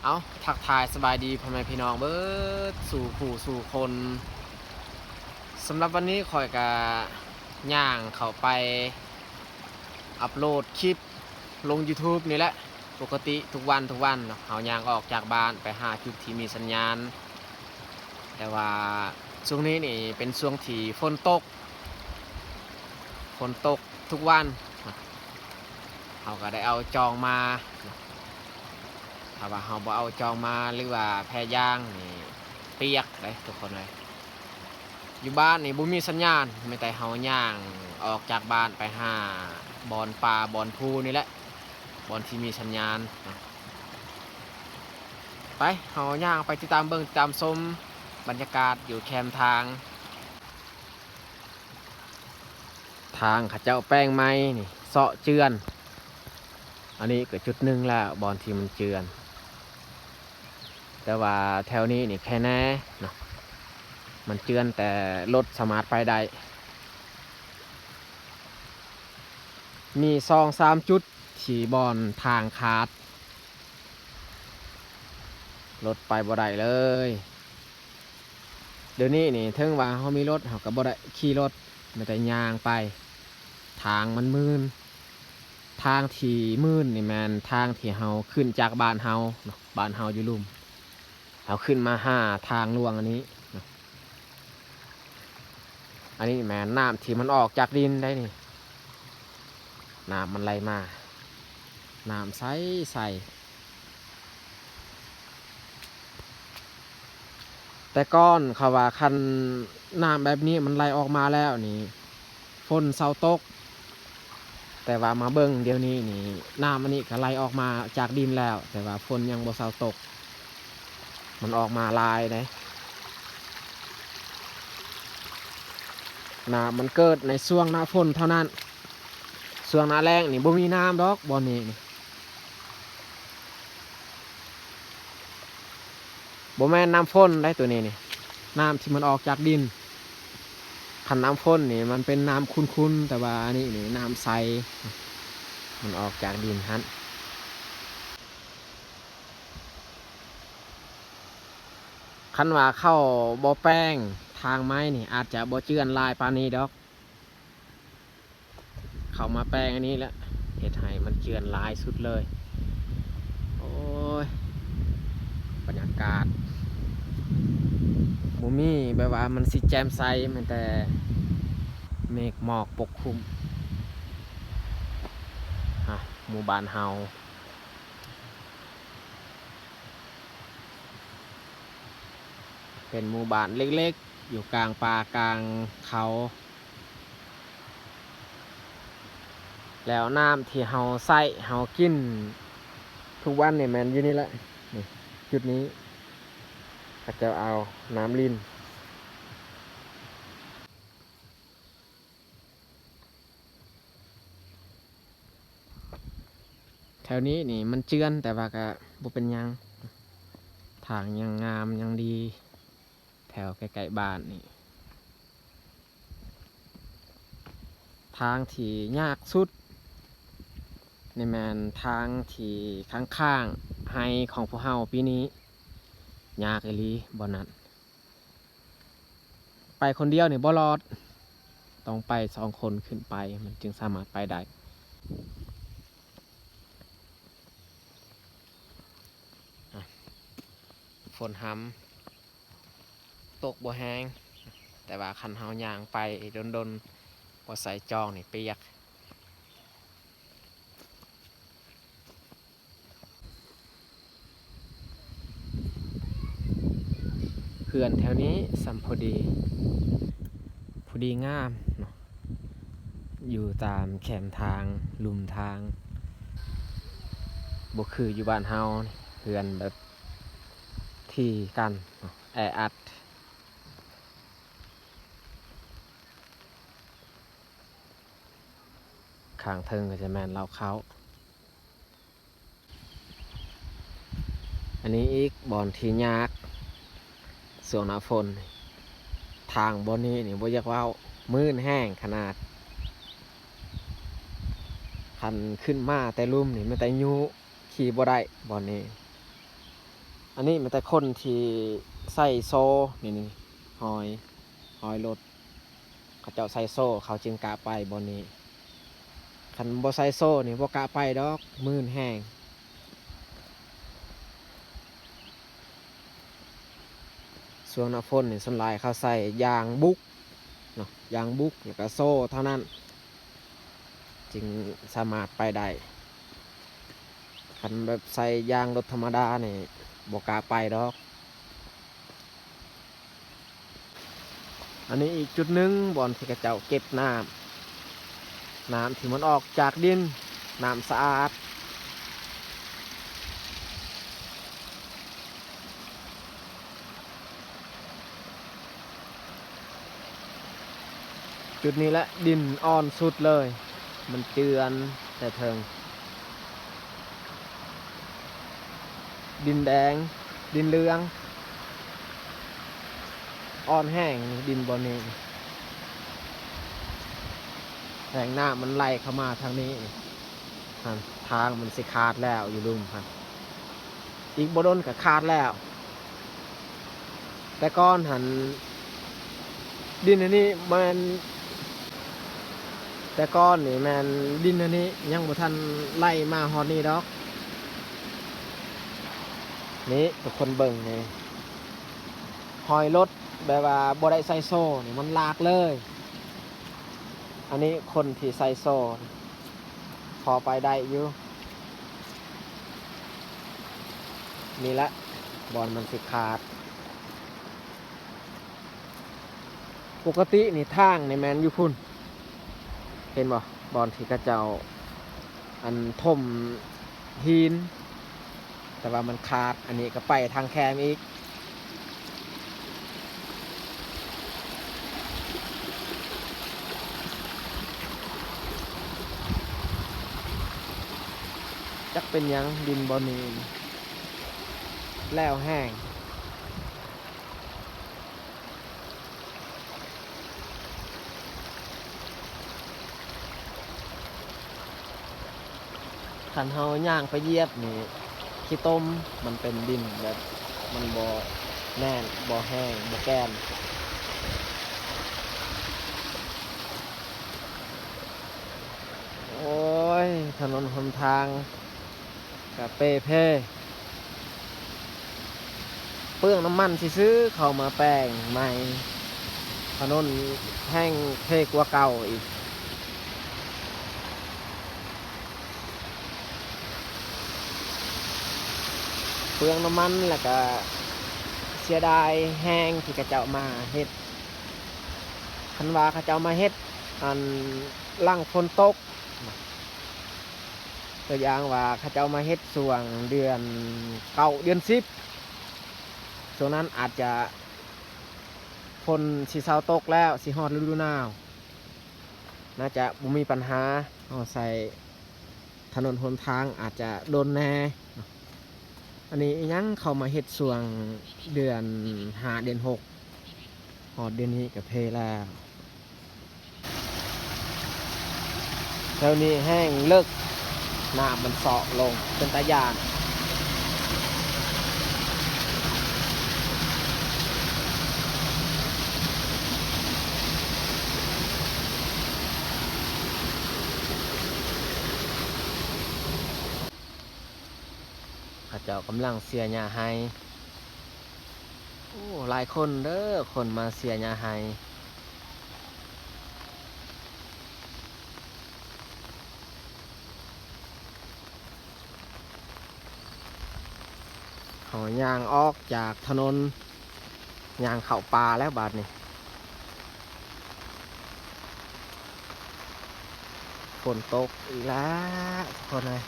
เอาทักทายสบายดีพ่อแม่พี่น้องเบิดสู่ผู้สู่คนสำหรับวันนี้คอยกะย่างเข้าไปอัปโหลดคลิปลง YouTube นี่แหละปกติทุกวันเนาะเฮาย่างออกจากบ้านไปหาจุดที่มีสัญญาณแต่ว่าช่วงนี้นี่เป็นช่วงที่ฝนตกทุกวันเฮาก็ได้เอาจองมาถ้าว่าเฮาบ่เอาจองมาหรือว่าแพย่างนี่เปียกเลยทุกคนเลยอยู่บ้านนี่บ่มีสัญญาณไม่แต่เฮาย่างออกจากบ้านไปหาบอนปลาบอนพูนี่แหละบอนที่มีสัญญาณไปเฮาย่างไปติดตามเบิ่งติดตามชมบรรยากาศอยู่แคมทางเขาเจ้าแป้งไม้นี่เสาะเจือนอันนี้ก็จุดหนึ่งแล้วบอนที่มันเจือนแต่ว่าแถวนี้นี่แค่แน่เนาะมันเจือนแต่รถสามารถไปได้มี2-3จุดที่บอนทางขาดรถไปบ่ได้เลยเดี๋ยวนี้นี่ถึงว่าเขามีรถเขาก็บ่ได้ขี่รถมันแต่ย่างไปทางมันมืนทางที่มืนนี่แมนทางที่เฮาขึ้นจากบ้านเฮาเนาะบ้านเฮาอยู่ลุ่มเขาขึ้นมาหาทางลวงอันนี้อันนี้แมนน้ำที่มันออกจากดินได้นี่น้ำมันไหลมาน้ำใสแต่ก้อนเขาว่าคันน้ำแบบนี้มันไหลออกมาแล้วนี่ฝนเศร้าตกแต่ว่ามาเบิ่งเดี๋ยวนี้นี่น้ำอันนี้ก็ไหลออกมาจากดินแล้วแต่ว่าฝนยังบ่เศร้าตกมันออกมาลายเลยน้ำมันเกิดในช่วงหน้าฝนเท่านั้นช่วงหน้าแล้งนี่บ่มีน้ำดอกบ่อนี้นี่บ่แม่นน้ำฝนได้ตัวนี้นี่น้ำที่มันออกจากดินคันน้ำฝนนี่มันเป็นน้ำคุ้นๆแต่ว่าอันนี้นี่น้ำใสมันออกจากดินฮั่นคันว่าเข้าบ่แป้งทางไม้นี่อาจจะบ่เจือนลายปานนี้ดอกเข้ามาแป้งอันนี้แล้วเฮ็ดให้มันเจือนลายสุดเลยโอ้ยบรรยากาศบ่มีแบบว่ามันสิแจ่มใสมันแต่เมฆหมอกปกคลุมหมู่บ้านเฮาเป็นหมู่บ้านเล็กๆอยู่กลางป่ากลางเขาแล้วน้ำที่เฮาใส่เฮากินทุกวันเนี่ยแมนอยู่นี่แหละนี่จุดนี้ก็จะเอาน้ำลิ้นแถวนี้นี่มันเจือนแต่ว่าก็บ่เป็นยังทางยังงามยังดีแถวใกล้ๆบ้านนี่ทางที่ยากสุดในแมนทางที่ข้างๆไฮของพวกเฮาปีนี้ยากอีหลีบ่นั้นไปคนเดียวนี่บ่รอดต้องไป2 คนขึ้นไปมันจึงสามารถไปได้ฝนห้ำตกบ่แห้งแต่ว่าคันเฮาย่างไปดนๆบ่ใส่จองนี่เปียกเขื่อนแถวนี้สัมพอดีงามเนาะอยู่ตามแคมทางลุมทางบ่คืออยู่บ้านเฮาเขื่อนแบบที่กันแออัดข้างเทิงก็จะแมนเราเขาอันนี้อีกบอนที่ยากส่วนหน้าฝนทางบอนนี้นี่บ่อยากว่ามื้นแห้งขนาดคันขึ้นมาแต่ลุ่มนี่มันแต่ยูขี่บ่ได้บอนนี้ อันนี้มันแต่คนที่ใส่โซ่นี่หอยรถเขาเจ้าใส่โซ่เขาจึงกะไปบนนี้คันบ่ใส่โซ่นี่บ่กะไปดอกมื่นแห้งส่วนหน้าฝนนี่ส่วนหลายเขาใส่ยางบุกเนาะยางบุกแล้วก็โซ่เท่านั้นจึงสามารถไปได้คันแบบใส่ยางรถธรรมดานี่บ่กล้าไปดอกอันนี้อีกจุดหนึ่งบ่อนที่กระเจ้าเก็บน้ำที่มันออกจากดินน้ำสะอาดจุดนี้แหละดินอ่อนสุดเลยมันเจือนแต่เทิงดินแดงดินเหลืองอ่อนแห้งดินบนนี้แหล่งน้ำมันไหลเข้ามาทางนี้ทางมันสิขาดแล้วอยู่ลุ่มครับอีกบโดนกับขาดแล้วแต่ก้อนหันดินอันนี้มันแต่ก้อนนี่แมนดินอันนี้ยังบ่ทันไล่มาฮอดนี่ดอกนี่ทุกคนเบิ่งนี่หอยรถแบบว่าบ่ได้ใส่โซ่นี่มันลากเลยอันนี้คนที่ใส่โซ่พอไปได้อยู่นี่ละบอลมันสิขาดปกตินี่ทางในแมนอยู่พุ่นเห็นบ่บอลที่กระเจ้าอันถมหินแต่ว่ามันขาดอันนี้ก็ไปทางแคมอีกจักเป็นยังดินบอนีแล้วแห้งขันเฮาย่างไปเยียบนี่ขี้ต้มมันเป็นดินแบบมันบ่แน่นบ่แห้งบ่แกนโอ้ยถนนหนทางกับเปเพเปลืองน้ำมันสิซื้อเข้ามาแป้งใหม่ถนนแห้งเทกว่าเก่าอีกเปลืองน้ำมันแล้วก็เสียดายแห้งที่กระเจ้ามาเฮ็ดคันว่าเขาเจ้ามาเฮ็ดอันหลังฝนตกตัวอย่างว่าเขาเจ้ามาเฮ็ดส่วงเดือนเก้าเดือน10ช่วงนั้นอาจจะฝนสิเซาตกแล้วสิฮอดฤดูหนาวน่าจะบ่มีปัญหาเอาใส่ถนนหนทางอาจจะโดนแน่อันนี้ยังเข้ามาเฮ็ดส่วงเดือน5เดือน6ฮอดเดือนนี้ก็เพแล้วแถวนี้แห้งเลิกน้ำมันเสาะลงเป็นตาย่านข้าเจ้ากำลังเสียหญ้าให้โอ้หลายคนเด้อคนมาเสียหญ้าให้เขาย่างออกจากถนนย่างเข้าป่าแล้วบาดนี้ฝนตกอีกแล้วทุกคนเลย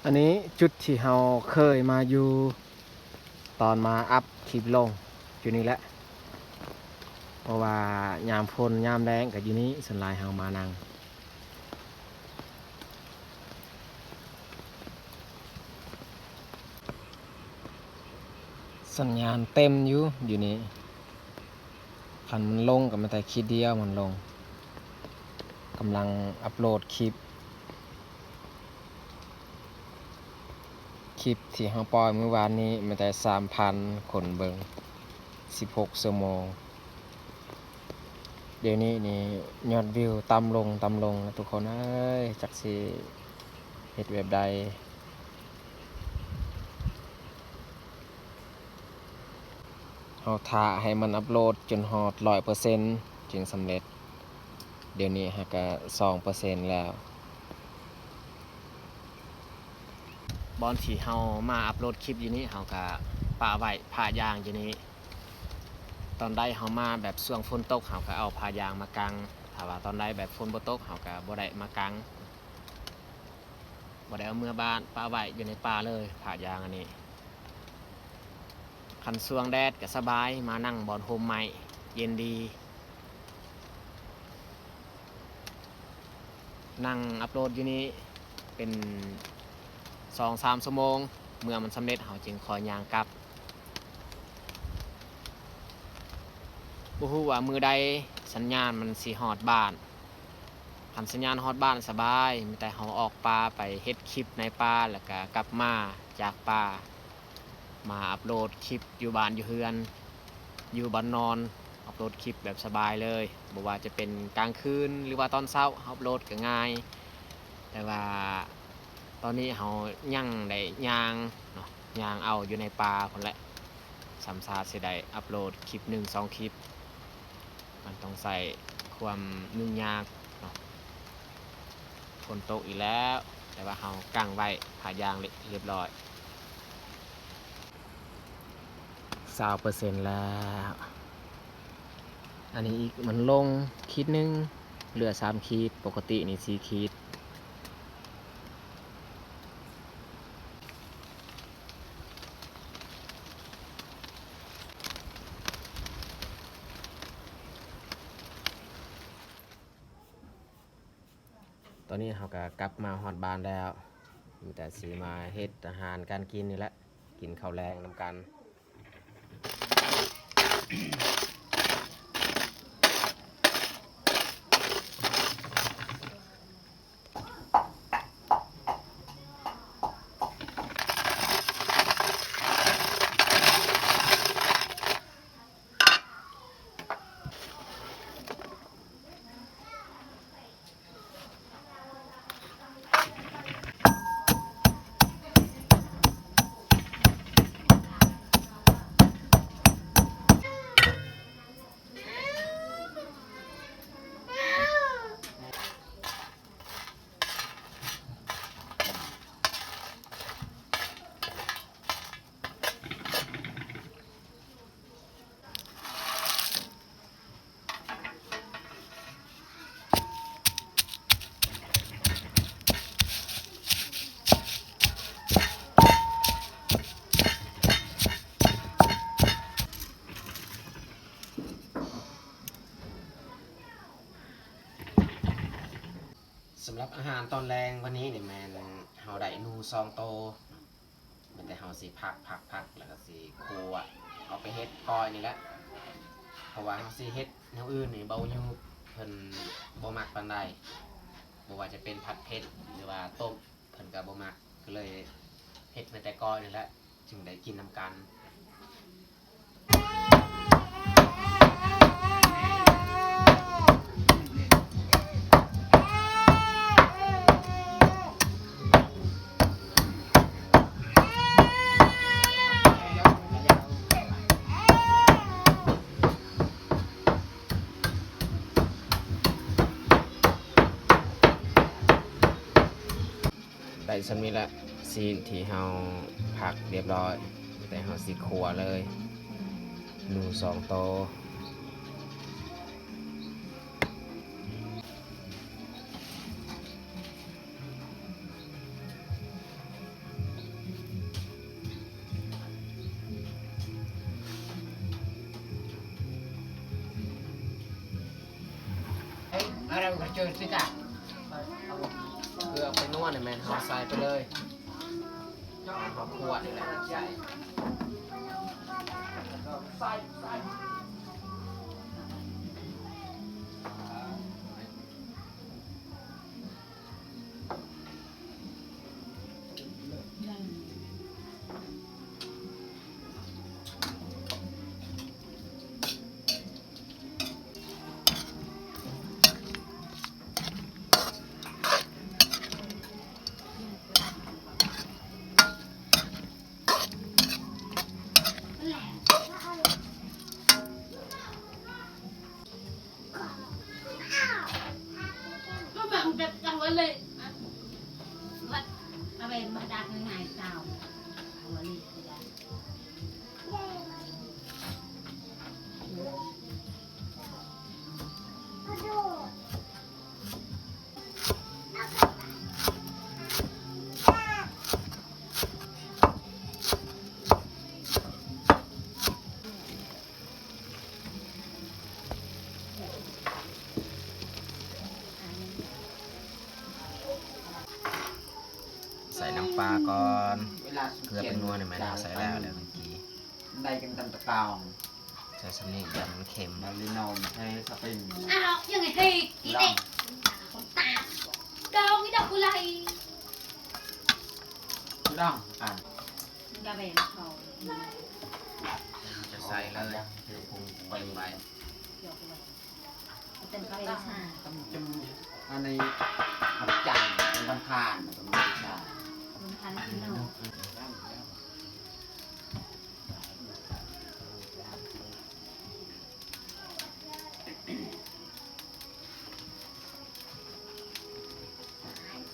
อันนี้จุดที่เราเคยมาอยู่ตอนมาอัพคลิปลงอยู่นี่แหละเพราะว่ายามฝนยามแดงกับอยู่นี้ส่วนหลายเรามานั่งสัญญาณเต็มอยู่นี่คันมันลงกับมันแต่คลิปเดียวมันลงกำลังอัปโหลดคลิปที่เราปล่อยเมื่อวานนี้มันแต่ 3,000 คนเบิ่ง16 ชั่วโมงเดี๋ยวนี้นี่ยอดวิวต่ำลงนะทุกคนเอ้ยจักสิเฮ็ดแบบใดเฮาท่าให้มันอัปโหลดจนฮอด 100% จึงสำเร็จเดี๋ยวนี้ฮะก็ 2% แล้วบอนที่เฮามาอัปโหลดคลิปอยู่นี้เฮาก็ปะไว้ผ้ายางอยู่นี้ตอนใดเฮามาแบบช่วงฝนตกเฮาก็เอาผ้ายางมากางถ้าว่าตอนใดแบบฝนบ่ตกเฮาก็บ่ได้มากางบ่ได้เอาเมื่อบ้านปะไว้อยู่ในป่าเลยผ้ายางอันนี้คันช่วงแดดก็สบายมานั่งบอนโฮมใหม่เย็นดีนั่งอัปโหลดอยู่นี้เป็น 2-3 ชั่วโมงเมื่อมันสำเร็จเฮาจึงคอยย่างกลับบ่ฮู้ว่ามือใดสัญญาณมันสิฮอดบ้านคันสัญญาณฮอดบ้านสบายมีแต่เฮาออกป่าไปเฮ็ดคลิปในป่าแล้วก็กลับมาจากป่ามาอัปโหลดคลิปอยู่บ้านอยู่เฮือนอยู่บ้านนอนอัปโหลดคลิปแบบสบายเลยบ่ว่าจะเป็นกลางคืนหรือว่าตอนเช้าอัปโหลดก็ง่ายแต่ว่าตอนนี้เฮายังได้ย่างเนาะย่างเอาอยู่ในป่าพุ่นแหละสำซาสิได้อัปโหลดคลิป1-2 คลิปมันต้องใส่ความยุ่งยากเนาะฝนตกอีกแล้วแต่ว่าเฮากั้งไว้ผ่ายางเรียบร้อย20%แล้วอันนี้อีกมันลงขีดนึงเหลือ3 ขีดปกตินี่4 ขีดตอนนี้เราก็กลับมาฮอดบ้านแล้วมีแต่สีมาเฮ็ดอาหารการกินนี่แหละกินข้าวแรงนำกันสำหรับอาหารตอนแรงวันนี้เนี่ยแมนเฮาได้นู2 โตมันแต่เฮาสิพักแล้วก็สิคั่วเอาไปเฮ็ดก้อยนี่แหละเพราะว่าเฮาสิเฮ็ดแนวอื่นนี่เบาอยู่เพิ่นบ่มักปานใดบ่ว่าจะเป็นผัดเผ็ดหรือว่าต้มเพิ่นก็บ่มักก็เลยเฮ็ดมาแต่ก้อยนี่แหละจึงได้กินนำกันได้สำนี้ละซีนที่เฮาผักเรียบร้อยแต่เฮาสิคั่วเลยหนู2 โต อะไรก็เจอสิจ้ะ เกลือไปนวดเนี่ยแมนเอาใส่ไปเลยขอบขวดนี่แหละก็แบบแบบจังเลยวัดเอาไปมาดักง่ายๆเจ้าหัวนี่ก็ได้ใส่น้ำปลาก่อน เวลา เกลือเป็นนวดเนี่ยแมนเอาใส่แล้วเมื่อกี้ ได้กันตำตะกาว ใส่สำนียำมันเค็ม มาลีนอนให้สปริง อ้าวยังไงให้กินเด็กคนตาเกาไม่ดอกกุหลาบ ดองอ่ะ กาเบนเขา จะใส่เลย ไป ไป หยอกเลยเต็มกาเบนชา ต้องจมอันในหัดจังบันพานตรงนี้จ้ะ มันทันกินเนาะ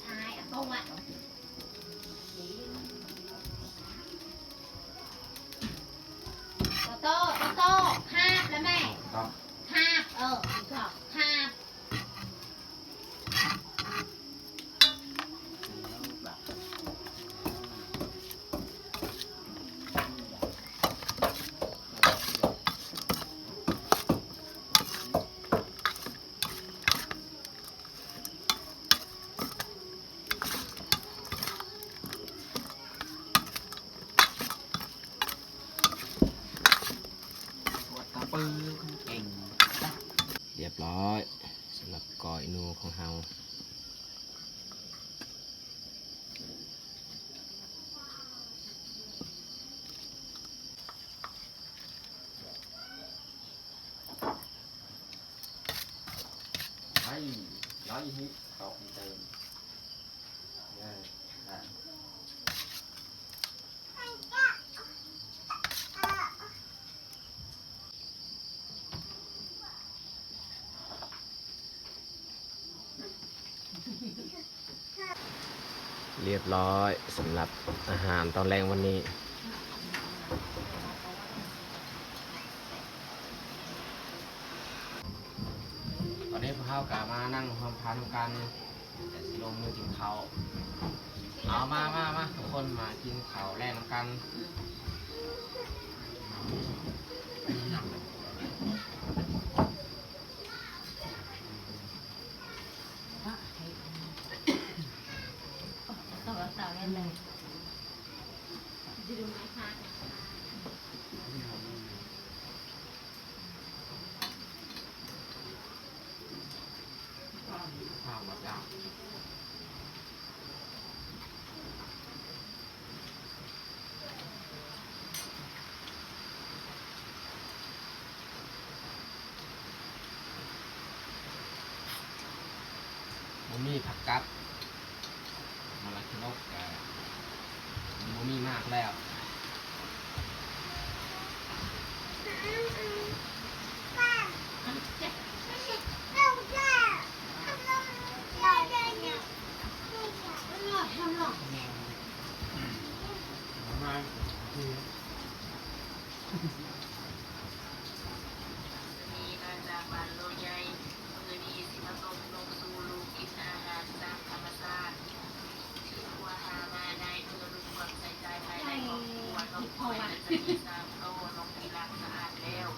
ใช่ตรงอ่ะโตโตห้าแล้วแม่ ต้อง ห้าก็ห้า ตะปื้อเก่ง เรียบร้อยสำหรับก้อยนูของเฮา ไอ้ร้อยฮิตตกเต็มเนี่ย เรียบร้อยสำหรับอาหารตอนแรงวันนี้ ตอนนี้พวกเขากะมานั่งความพันกันแต่สิลงมือกินเขาวเอามาทุกคนมากินเขาวแรงกัน ต้องรักษาแน่เลยจะดูไหมคะ ข้าวแบบยาว มันมีผักกัดมาลาคิโนกมันมีมากแล้ว ทำหรอก มา มีมาจากบ้านโลใหญ่มือดีสิมาส่งนมสู่ลูกกินอาหารตามธรรมชาติที่ครัวหามาได้เพื่อรู้ความใส่ใจภายในครอบครัวนมป่วยจะมี3 โตนมที่ล้างสะอาดแล้ว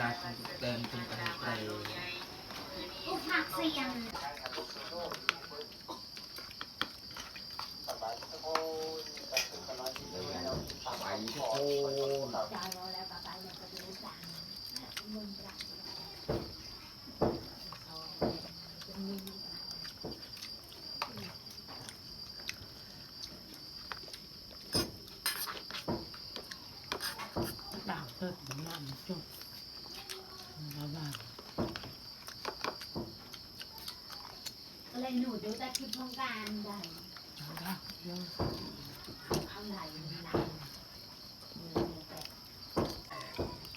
ลายเดินเป็นกระไร อุกหักเสียง ไปทุกคน จอยแล้วแล้วไปแล้วก็รู้จักมึงรักดาวเติร์ดงานจบแล้วบ้าง อะไรหนูดูแต่คลิปโครงการใหญ่ เอาละเดี๋ยว เอาไหนไหน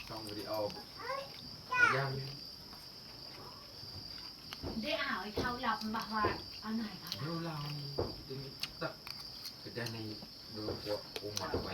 ช่องวิดีโอยัง ได้อ่าวไอ้เขาหลับบอกว่าเอาไหนเขาหลับ เราดึงตักจะได้ในดูพวกอุ้มมาไป